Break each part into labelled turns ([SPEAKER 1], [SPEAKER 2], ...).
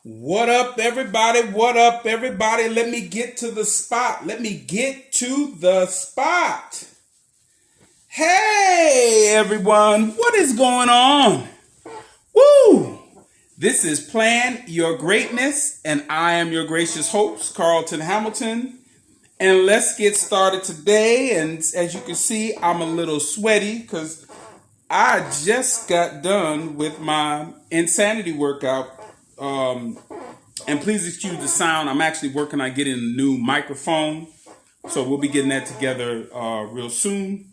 [SPEAKER 1] What up, everybody? What up, everybody? Let me get to the spot. Let me get to the spot. Hey, everyone. What is going on? Woo! This is Plan Your Greatness, and I am your gracious host, Carlton Hamilton. And let's get started today. And as you can see, I'm a little sweaty because I just got done with my insanity workout. And please excuse the sound. I'm actually working on getting a new microphone. So we'll be getting that together real soon.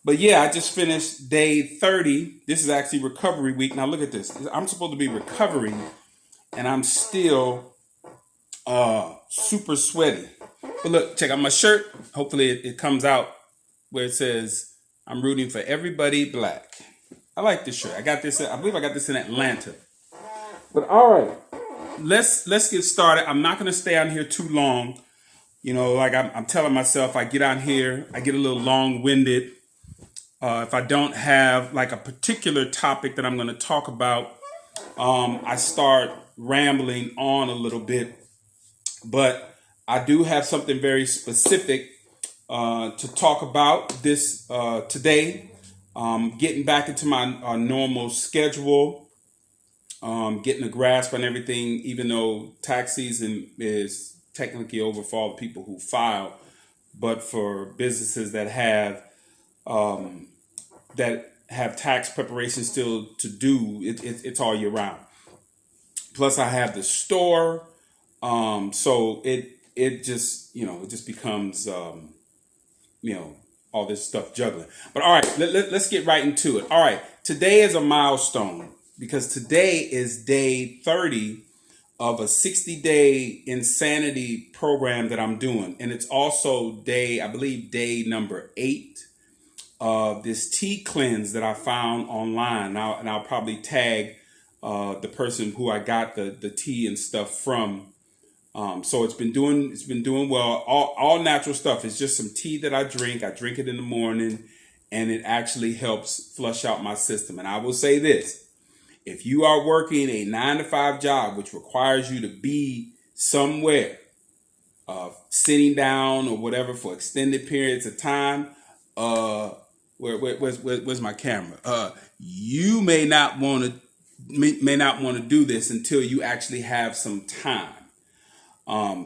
[SPEAKER 1] But yeah, I just finished day 30. This is actually recovery week. Now look at this. I'm supposed to be recovering and I'm still super sweaty. But look, check out my shirt. Hopefully it comes out where it says, I'm rooting for everybody black. I like this shirt. I believe I got this in Atlanta. But all right, let's get started. I'm not going to stay on here too long. You know, like I'm telling myself, I get on here, I get a little long-winded. If I don't have like a particular topic that I'm going to talk about, I start rambling on a little bit. But I do have something very specific to talk about this today. Getting back into my normal schedule. Getting a grasp on everything, even though tax season is technically over for all the people who file, but for businesses that have tax preparation still to do, it's all year round. Plus, I have the store, so it just becomes all this stuff juggling. But all right, let's get right into it. All right, today is a milestone. Because today is day 30 of a 60-day insanity program that I'm doing. And it's also I believe day number 8 of this tea cleanse that I found online. And I'll probably tag the person who I got the tea and stuff from. So it's been doing well. All natural stuff. It's just some tea that I drink. I drink it in the morning and it actually helps flush out my system. And I will say this. If you are working a 9-to-5 job, which requires you to be somewhere, sitting down or whatever for extended periods of time, where's my camera? You may not want to do this until you actually have some time.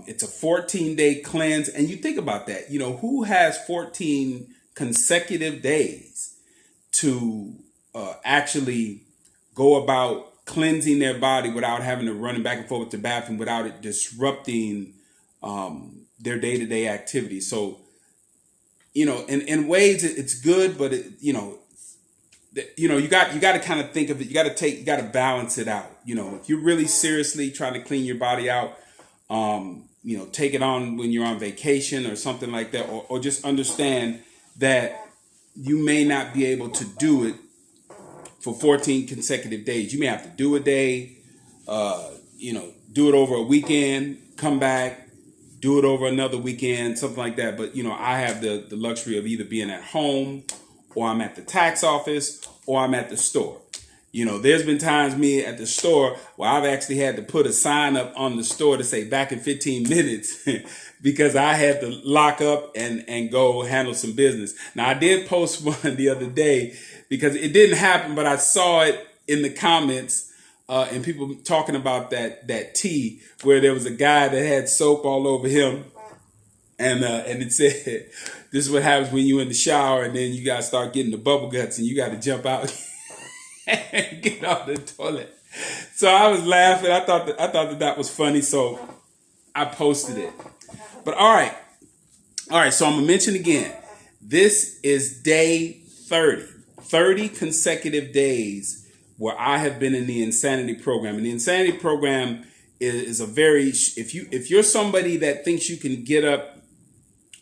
[SPEAKER 1] It's a 14-day cleanse, and you think about that. You know, who has 14 consecutive days to actually go about cleansing their body without having to run back and forth to the bathroom, without it disrupting their day-to-day activities. So, in ways it's good, but you got to kind of think of it. You got to balance it out. If you're really seriously trying to clean your body out, take it on when you're on vacation or something like that, or just understand that you may not be able to do it for 14 consecutive days. You may have to do a day, do it over a weekend, come back, do it over another weekend, something like that. But, I have the luxury of either being at home or I'm at the tax office or I'm at the store. There's been times me at the store where I've actually had to put a sign up on the store to say back in 15 minutes because I had to lock up and go handle some business. Now, I did post one the other day because it didn't happen, but I saw it in the comments and people talking about that tea where there was a guy that had soap all over him. And it said, this is what happens when you're in the shower and then you got to start getting the bubble guts and you got to jump out and get off the toilet. So I was laughing. I thought that was funny. So I posted it. But all right. So I'm going to mention again, this is day 30. 30 consecutive days where I have been in the insanity program. And the insanity program is if you're somebody that thinks you can get up,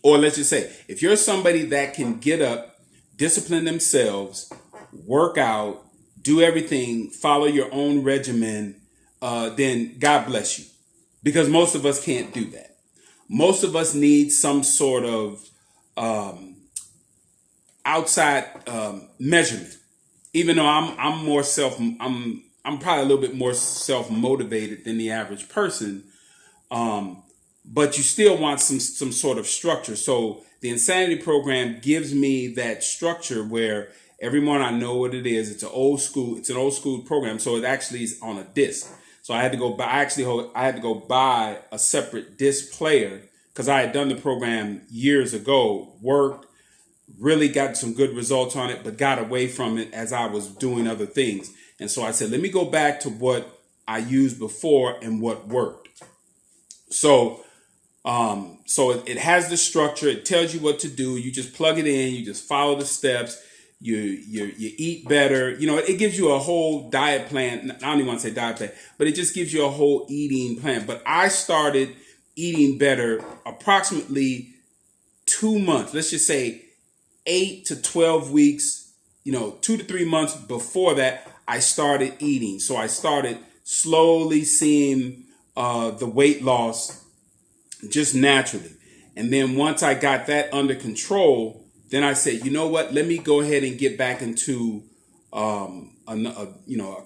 [SPEAKER 1] or let's just say, if you're somebody that can get up, discipline themselves, work out, do everything, follow your own regimen, then God bless you. Because most of us can't do that. Most of us need some sort of outside measurement. Even though I'm I'm probably a little bit more self-motivated than the average person. But you still want some sort of structure. So the Insanity program gives me that structure where every morning I know what it is. It's an old school program. So it actually is on a disc. So I had to go buy. I had to go buy a separate disc player because I had done the program years ago. Worked, really got some good results on it, but got away from it as I was doing other things. And so I said, let me go back to what I used before and what worked. So it has the structure. It tells you what to do. You just plug it in. You just follow the steps. You eat better. It gives you a whole diet plan. I don't even want to say diet plan, but it just gives you a whole eating plan. But I started eating better approximately 2 months. Let's just say 8 to 12 weeks, 2 to 3 months before that, I started eating. So I started slowly seeing the weight loss just naturally. And then once I got that under control, then I said, you know what, let me go ahead and get back into a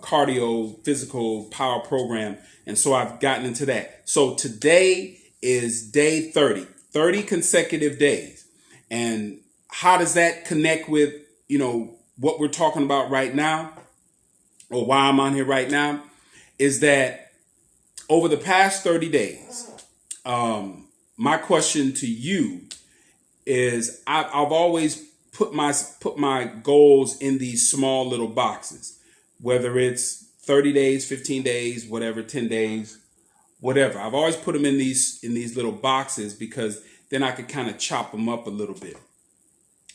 [SPEAKER 1] cardio physical power program. And so I've gotten into that. So today is day 30 consecutive days. And how does that connect with, what we're talking about right now, or why I'm on here right now, is that over the past 30 days, my question to you is I've always put my goals in these small little boxes, whether it's 30 days, 15 days, whatever, 10 days, whatever. I've always put them in these little boxes because then I could kind of chop them up a little bit.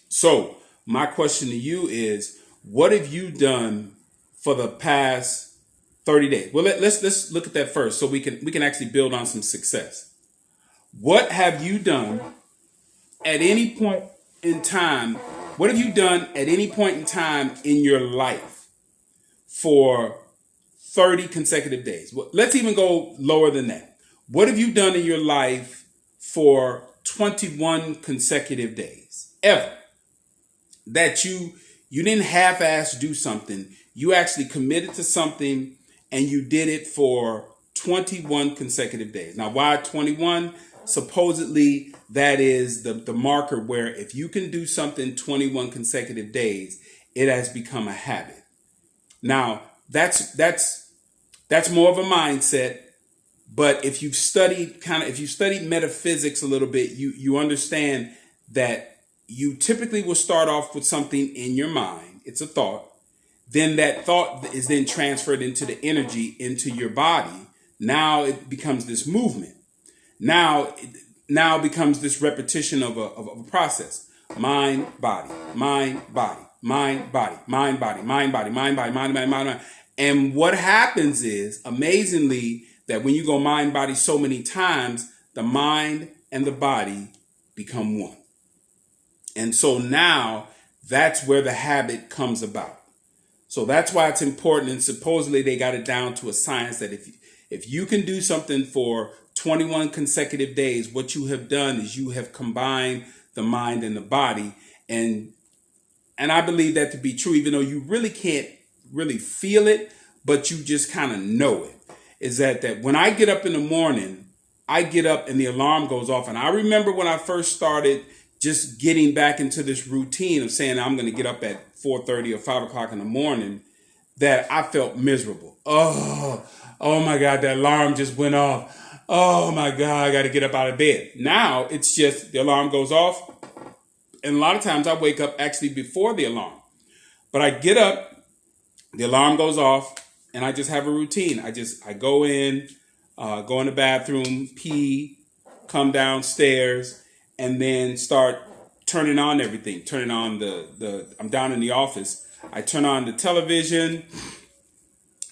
[SPEAKER 1] So my question to you is, what have you done for the past 30 days? Well, let's look at that first so we can actually build on some success. What have you done at any point in time? What have you done at any point in time in your life for 30 consecutive days? Well, let's even go lower than that. What have you done in your life for 21 consecutive days ever? That you didn't half-ass do something. You actually committed to something and you did it for 21 consecutive days. Now, why 21? Supposedly, that is the marker where if you can do something 21 consecutive days, it has become a habit. Now, that's more of a mindset. But if you've studied metaphysics a little bit, you understand that you typically will start off with something in your mind. It's a thought. Then that thought is then transferred into the energy into your body. Now it becomes this movement. Now it becomes this repetition of a process. Mind, body, mind, body, mind, body, mind, body, mind, body, mind, body, mind, body, mind, body. And what happens is, amazingly, that when you go mind, body so many times, the mind and the body become one. And so now that's where the habit comes about. So that's why it's important. And supposedly they got it down to a science that if you can do something for 21 consecutive days, what you have done is you have combined the mind and the body. And I believe that to be true, even though you really can't really feel it, but you just kind of know it. Is that when I get up in the morning, I get up and the alarm goes off. And I remember when I first started just getting back into this routine of saying I'm going to get up at 4:30 or 5 o'clock in the morning, that I felt miserable. Oh my God, that alarm just went off. Oh my God, I got to get up out of bed. Now it's just the alarm goes off. And a lot of times I wake up actually before the alarm. But I get up, the alarm goes off, and I just have a routine. I go in, go in the bathroom, pee, come downstairs, and then start turning on everything. Turning on I'm down in the office. I turn on the television.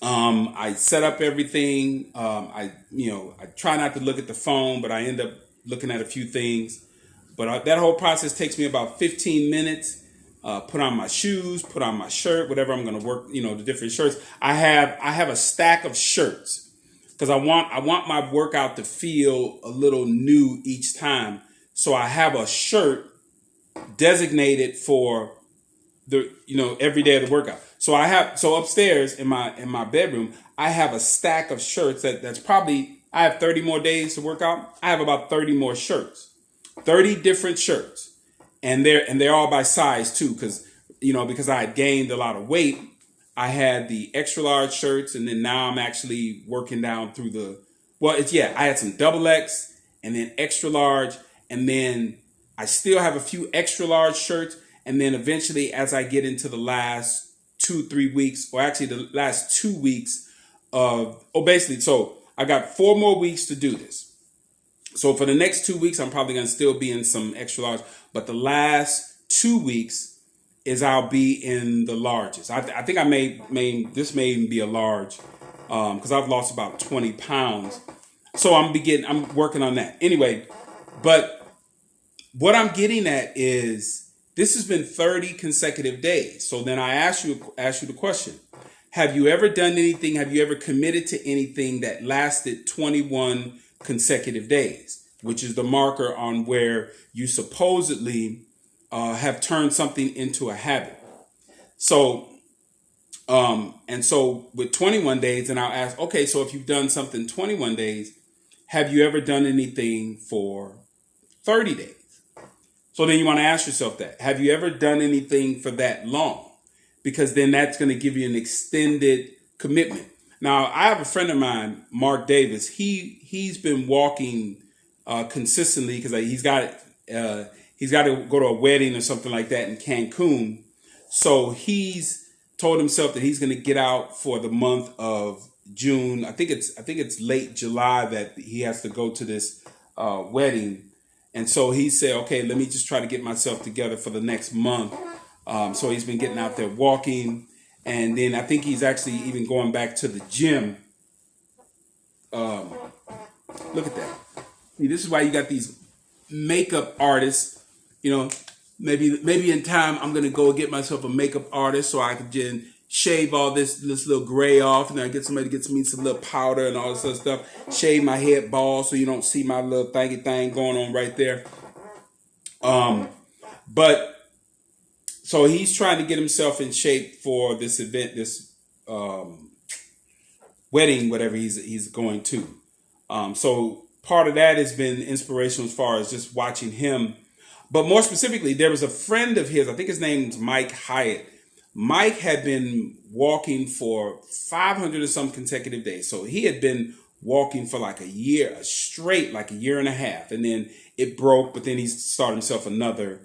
[SPEAKER 1] I set up everything. I try not to look at the phone, but I end up looking at a few things. But that whole process takes me about 15 minutes. Put on my shoes, put on my shirt, whatever I'm going to work, the different shirts. I have a stack of shirts because I want my workout to feel a little new each time. So I have a shirt designated for every day of the workout. So upstairs in my bedroom, I have a stack of shirts that's probably, I have 30 more days to work out. I have about 30 more shirts, 30 different shirts, and they're all by size too, because I had gained a lot of weight. I had the extra large shirts, and then now I'm actually working down through I had some double X and then extra large, and then I still have a few extra large shirts, and then eventually, as I get into the last 2-3 weeks, or actually the last 2 weeks so I got 4 more weeks to do this. So for the next 2 weeks, I'm probably going to still be in some extra large, but the last 2 weeks is I'll be in the largest. I think this may even be a large, because I've lost about 20 pounds. So I'm working on that. Anyway, but what I'm getting at is this has been 30 consecutive days. So then I ask you the question: have you ever done anything? Have you ever committed to anything that lasted 21 consecutive days, which is the marker on where you supposedly have turned something into a habit? So, and so with 21 days, and I'll ask, okay, so if you've done something 21 days, have you ever done anything for 30 days? So then you want to ask yourself that. Have you ever done anything for that long? Because then that's going to give you an extended commitment. Now, I have a friend of mine, Mark Davis. He's been walking consistently because he's got to go to a wedding or something like that in Cancun. So he's told himself that he's going to get out for the month of June. I think it's late July that he has to go to this wedding. And so he said, okay, let me just try to get myself together for the next month. So he's been getting out there walking. And then I think he's actually even going back to the gym. Look at that. See, this is why you got these makeup artists. Maybe in time I'm going to go get myself a makeup artist so I can just shave all this little gray off, and then I get somebody to get me some little powder and all this other stuff. Shave my head bald so you don't see my little thingy thing going on right there. But so he's trying to get himself in shape for this event, this wedding, whatever he's going to. So part of that has been inspirational as far as just watching him. But more specifically, there was a friend of his, I think his name's Mike Hyatt. Mike had been walking for 500 or some consecutive days. So he had been walking for like a year straight, like a year and a half. And then it broke, but then he started himself another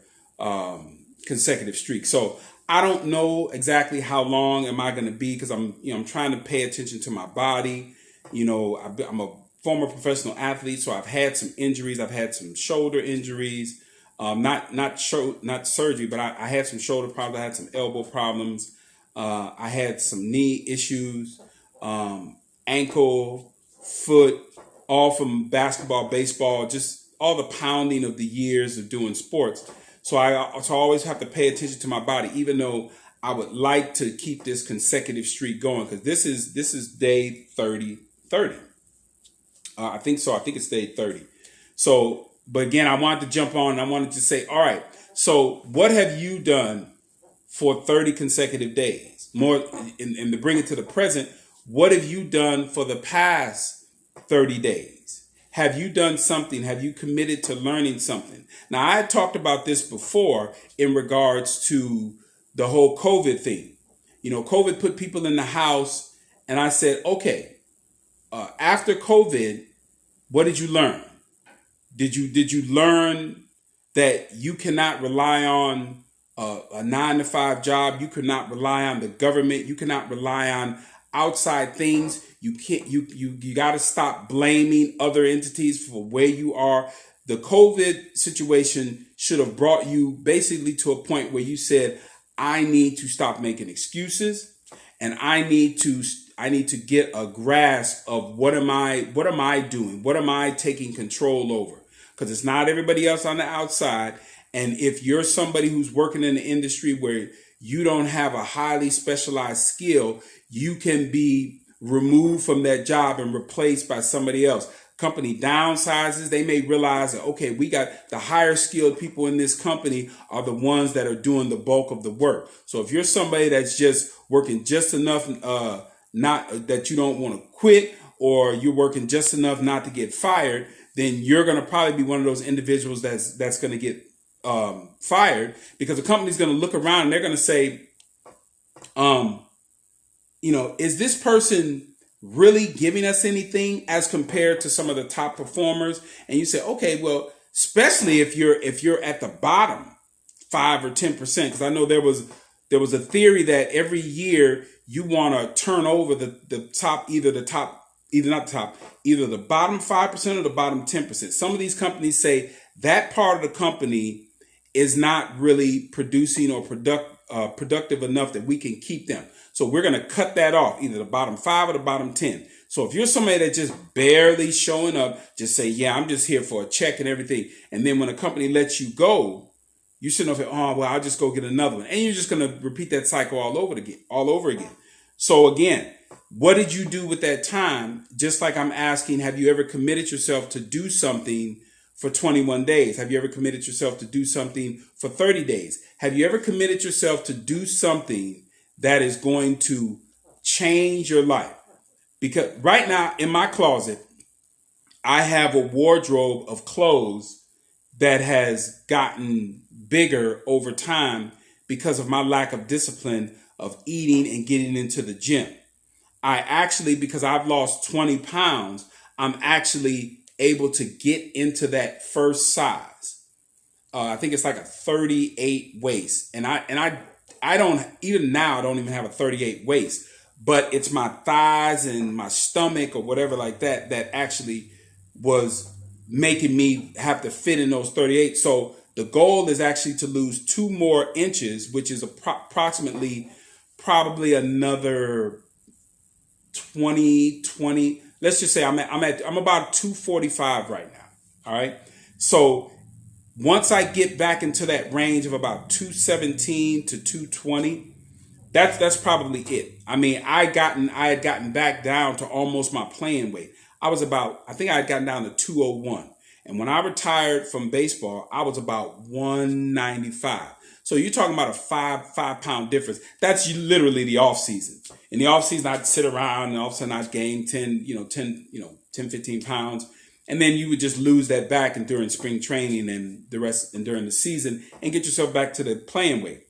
[SPEAKER 1] consecutive streak. So I don't know exactly how long am I going to be, because I'm trying to pay attention to my body. I'm a former professional athlete, so I've had some injuries. I've had some shoulder injuries. Not surgery, but I had some shoulder problems. I had some elbow problems. I had some knee issues, ankle, foot, all from basketball, baseball, just all the pounding of the years of doing sports. So I always have to pay attention to my body, even though I would like to keep this consecutive streak going, because this is day 30. I think so. I think it's day 30. So. But again, I wanted to jump on and I wanted to say, all right, so what have you done for 30 consecutive days? More, and to bring it to the present, what have you done for the past 30 days? Have you done something? Have you committed to learning something? Now, I had talked about this before in regards to the whole COVID thing. COVID put people in the house, and I said, okay, after COVID, what did you learn? Did you learn that you cannot rely on a 9-to-5 job? You cannot rely on the government. You cannot rely on outside things. You can't. You got to stop blaming other entities for where you are. The COVID situation should have brought you basically to a point where you said, I need to stop making excuses, and I need to get a grasp of what am I doing? What am I taking control over? Because it's not everybody else on the outside. And if you're somebody who's working in the industry where you don't have a highly specialized skill, you can be removed from that job and replaced by somebody else. company downsizes, they may realize that, okay, we got the higher skilled people in this company are the ones that are doing the bulk of the work. So if you're somebody that's just working just enough, not that you don't want to quit, or you're working just enough not to get fired, then you're going to probably be one of those individuals that's going to get fired, because the company's going to look around and they're going to say, is this person really giving us anything as compared to some of the top performers? And you say, okay, well, especially if you're at the bottom 5 or 10%, because I know there was a theory that every year you want to turn over the top, either the bottom 5% or the bottom 10%. Some of these companies say that part of the company is not really producing or productive enough that we can keep them. So we're going to cut that off, either the bottom 5 or the bottom 10. So if you're somebody that's just barely showing up, just say, yeah, I'm just here for a check and everything. And then when a company lets you go, you shouldn't have, oh, well, I'll just go get another one. And you're just going to repeat that cycle all over again. So again, what did you do with that time? Just like I'm asking, have you ever committed yourself to do something for 21 days? Have you ever committed yourself to do something for 30 days? Have you ever committed yourself to do something that is going to change your life? Because right now in my closet, I have a wardrobe of clothes that has gotten bigger over time because of my lack of discipline of eating and getting into the gym. I actually, because I've lost 20 pounds, I'm actually able to get into that first size. I think it's like a 38 waist. And I don't, even now, I don't even have a 38 waist, but it's my thighs and my stomach or whatever like that actually was making me have to fit in those 38. So the goal is actually to lose 2 more inches, which is approximately probably another 20. Let's just say I'm about 245 right now. All right. So once I get back into that range of about 217 to 220, that's probably it. I mean, I had gotten back down to almost my playing weight. I think I had gotten down to 201. And when I retired from baseball, I was about 195. So you're talking about a five pound difference. That's literally the off season. In the off season, I'd sit around and all of a sudden I'd gain 10, 15 pounds. And then you would just lose that back and during spring training and the rest and during the season and get yourself back to the playing weight.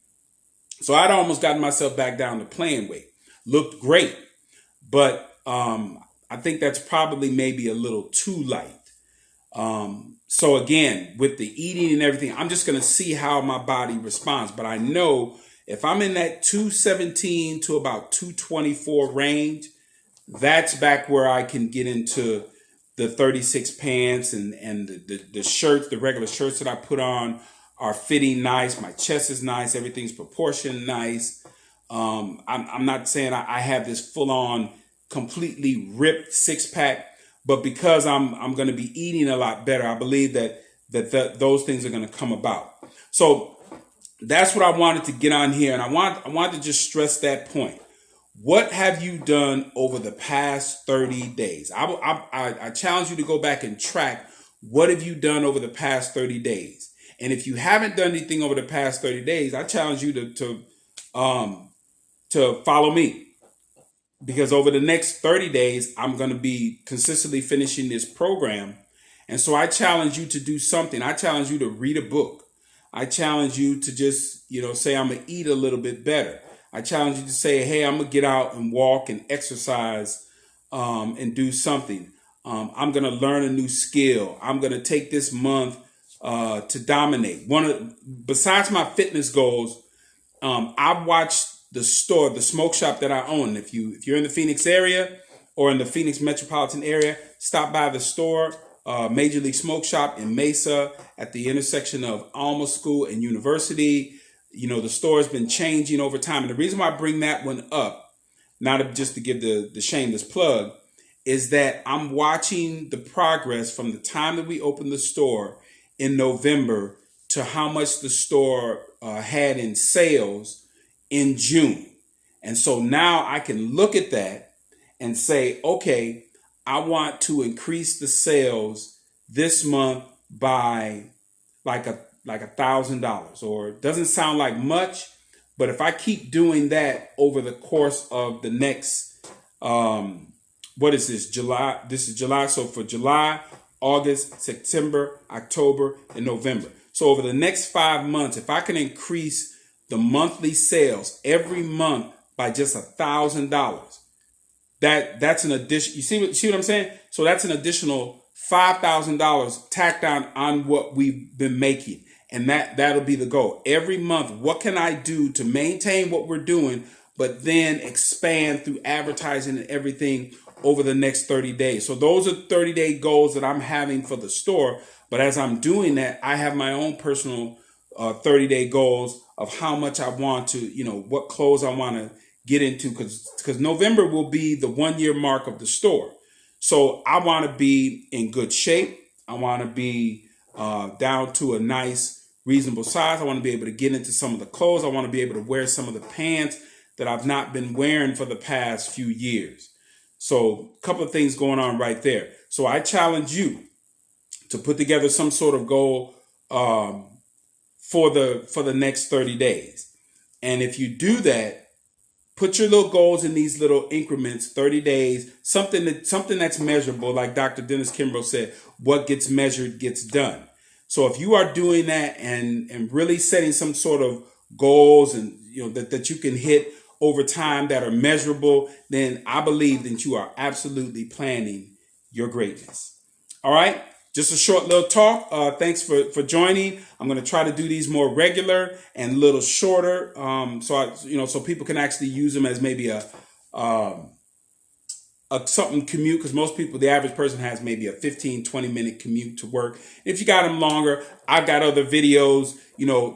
[SPEAKER 1] So I'd almost gotten myself back down to playing weight. Looked great, but I think that's probably maybe a little too light. So again, with the eating and everything, I'm just going to see how my body responds. But I know if I'm in that 217 to about 224 range, that's back where I can get into the 36 pants and the shirts, the regular shirts that I put on are fitting nice. My chest is nice. Everything's proportioned nice. I'm not saying I have this full on completely ripped 6-pack, but because I'm going to be eating a lot better, I believe that those things are going to come about. So that's what I wanted to get on here. And I wanted to just stress that point. What have you done over the past 30 days? I challenge you to go back and track what have you done over the past 30 days. And if you haven't done anything over the past 30 days, I challenge you to follow me. Because over the next 30 days, I'm going to be consistently finishing this program. And so I challenge you to do something. I challenge you to read a book. I challenge you to just, say I'm going to eat a little bit better. I challenge you to say, hey, I'm going to get out and walk and exercise and do something. I'm going to learn a new skill. I'm going to take this month to dominate. Besides my fitness goals, I've watched the smoke shop that I own. If you're in the Phoenix area or in the Phoenix metropolitan area, stop by the store, Major League Smoke Shop in Mesa at the intersection of Alma School and University. The store has been changing over time. And the reason why I bring that one up, not just to give the shameless plug, is that I'm watching the progress from the time that we opened the store in November to how much the store had in sales in June. And so now I can look at that and say, okay, I want to increase the sales this month by like $1,000, or it doesn't sound like much, but if I keep doing that over the course of the next, what is this, July? This is July. So for July, August, September, October, and November. So over the next 5 months, if I can increase the monthly sales every month by just $1,000, that's an addition. You see what I'm saying? So that's an additional $5,000 tacked on what we've been making. And that'll be the goal. Every month, what can I do to maintain what we're doing, but then expand through advertising and everything over the next 30 days. So those are 30-day goals that I'm having for the store. But as I'm doing that, I have my own personal 30-day goals of how much I want to, what clothes I want to get into, because November will be the 1-year mark of the store. So I want to be in good shape. I want to be down to a nice, reasonable size. I want to be able to get into some of the clothes. I want to be able to wear some of the pants that I've not been wearing for the past few years. So a couple of things going on right there. So I challenge you to put together some sort of goal for the next 30 days. And if you do that, put your little goals in these little increments, 30 days, something that's measurable. Like Dr. Dennis Kimbrough said, what gets measured gets done. So if you are doing that and really setting some sort of goals and that you can hit over time that are measurable, then I believe that you are absolutely planning your greatness. All right. Just a short little talk. Thanks for joining. I'm going to try to do these more regular and a little shorter, so people can actually use them as maybe a something commute, because most people, the average person has maybe a 15-20 minute commute to work. If you got them longer, I've got other videos,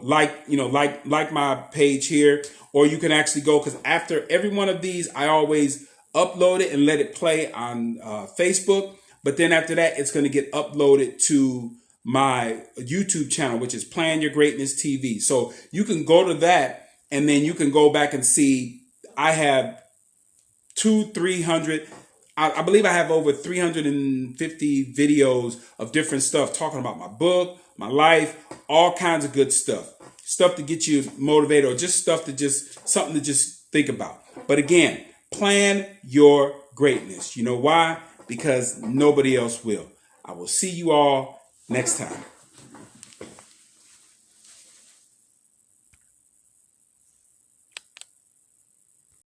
[SPEAKER 1] like my page here, or you can actually go, because after every one of these, I always upload it and let it play on Facebook. But then after that, it's going to get uploaded to my YouTube channel, which is Plan Your Greatness TV. So you can go to that, and then you can go back and see I have 300. I believe I have over 350 videos of different stuff talking about my book, my life, all kinds of good stuff. Stuff to get you motivated, or just something to just think about. But again, plan your greatness. You know why? Because nobody else will. I will see you all next time.